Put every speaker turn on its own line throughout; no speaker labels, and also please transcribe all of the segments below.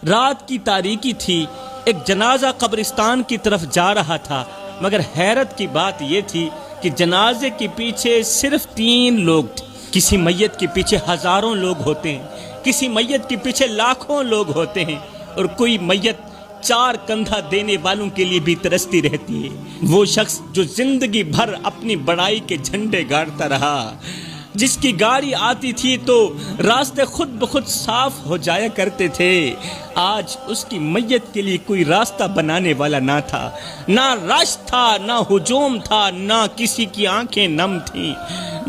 رات کی تاریکی تھی، ایک جنازہ قبرستان کی طرف جا رہا تھا، مگر حیرت کی بات یہ تھی کہ جنازے کے پیچھے صرف 3 لوگ تھے۔ کسی میت کے پیچھے ہزاروں لوگ ہوتے ہیں، کسی میت کے پیچھے لاکھوں لوگ ہوتے ہیں، اور کوئی میت 4 کندھا دینے والوں کے لیے بھی ترستی رہتی ہے۔ وہ شخص جو زندگی بھر اپنی بڑائی کے جھنڈے گاڑتا رہا، جس کی گاڑی آتی تھی تو راستے خود بخود صاف ہو جایا کرتے تھے، آج اس کی میت کے لیے کوئی راستہ بنانے والا نہ تھا، نہ رش تھا، نہ ہجوم تھا، نہ کسی کی آنکھیں نم تھیں،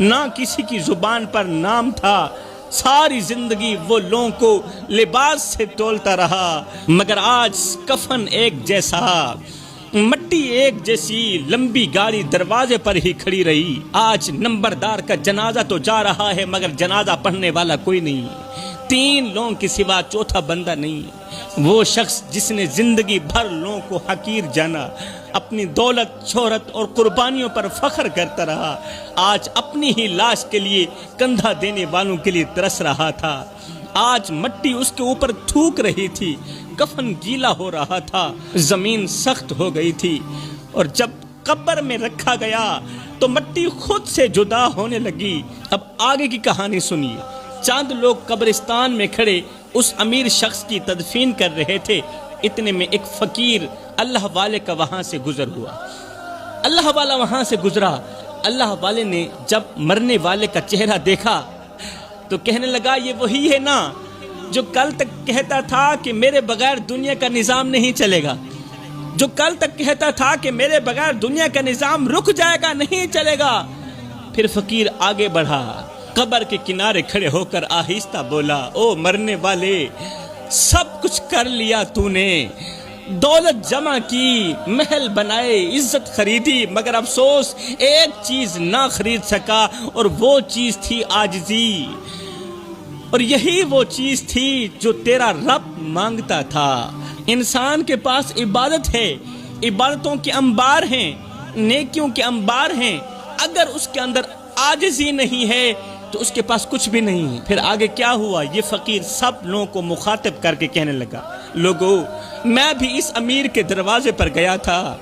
نہ کسی کی زبان پر نام تھا۔ ساری زندگی وہ لوگوں کو لباس سے تولتا رہا، مگر آج کفن ایک جیسا، مٹی ایک جیسی، لمبی گاڑی دروازے پر ہی کھڑی رہی۔ آج نمبردار کا جنازہ تو جا رہا ہے، مگر جنازہ پڑھنے والا کوئی نہیں، 3 لوگوں کے سوا چوتھا بندہ نہیں۔ وہ شخص جس نے زندگی بھر لوگوں کو حقیر جانا، اپنی دولت، شہرت اور قربانیوں پر فخر کرتا رہا، آج اپنی ہی لاش کے لیے کندھا دینے والوں کے لیے ترس رہا تھا۔ آج مٹی اس کے اوپر تھوک رہی تھی، کفن گیلا ہو رہا تھا، زمین سخت ہو گئی تھی، اور جب قبر میں رکھا گیا تو مٹی خود سے جدا ہونے لگی۔ اب آگے کی کہانی سنیے۔ چند لوگ قبرستان میں کھڑے اس امیر شخص کی تدفین کر رہے تھے، اتنے میں ایک فقیر اللہ والے کا وہاں سے گزر ہوا۔ اللہ والا وہاں سے گزرا، اللہ والے نے جب مرنے والے کا چہرہ دیکھا تو کہنے لگا، یہ وہی ہے نا جو کل تک کہتا تھا کہ میرے بغیر دنیا کا نظام نہیں چلے گا، جو کل تک کہتا تھا کہ میرے بغیر دنیا کا نظام رک جائے گا، نہیں چلے گا۔ پھر فقیر آگے بڑھا، قبر کے کنارے کھڑے ہو کر آہستہ بولا، او مرنے والے، سب کچھ کر لیا تو نے، دولت جمع کی، محل بنائے، عزت خریدی، مگر افسوس ایک چیز نہ خرید سکا، اور وہ چیز تھی عاجزی، اور یہی وہ چیز تھی جو تیرا رب مانگتا تھا۔ انسان کے پاس عبادت ہے، عبادتوں کے انبار ہیں، نیکیوں کے انبار ہیں، اگر اس کے اندر عاجزی نہیں ہے تو اس کے پاس کچھ بھی نہیں ہے۔ پھر آگے کیا ہوا؟ یہ فقیر سب لوگوں کو مخاطب کر کے کہنے لگا، لوگو، میں بھی اس امیر کے دروازے پر گیا تھا،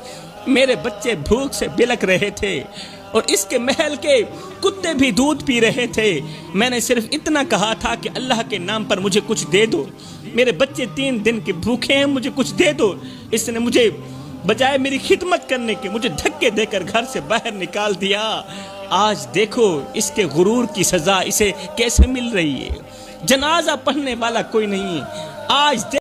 میرے بچے بھوک سے بلک رہے تھے، اور اس کے محل کے کتے بھی دودھ پی رہے تھے، میں نے صرف اتنا کہا تھا کہ اللہ کے نام پر مجھے کچھ دے دو، میرے بچے 3 دن کے بھوکے ہیں، مجھے کچھ دے دو۔ اس نے مجھے بجائے میری خدمت کرنے کے مجھے دھکے دے کر گھر سے باہر نکال دیا۔ آج دیکھو اس کے غرور کی سزا اسے کیسے مل رہی ہے۔ جنازہ پڑھنے والا کوئی نہیں ہے، آج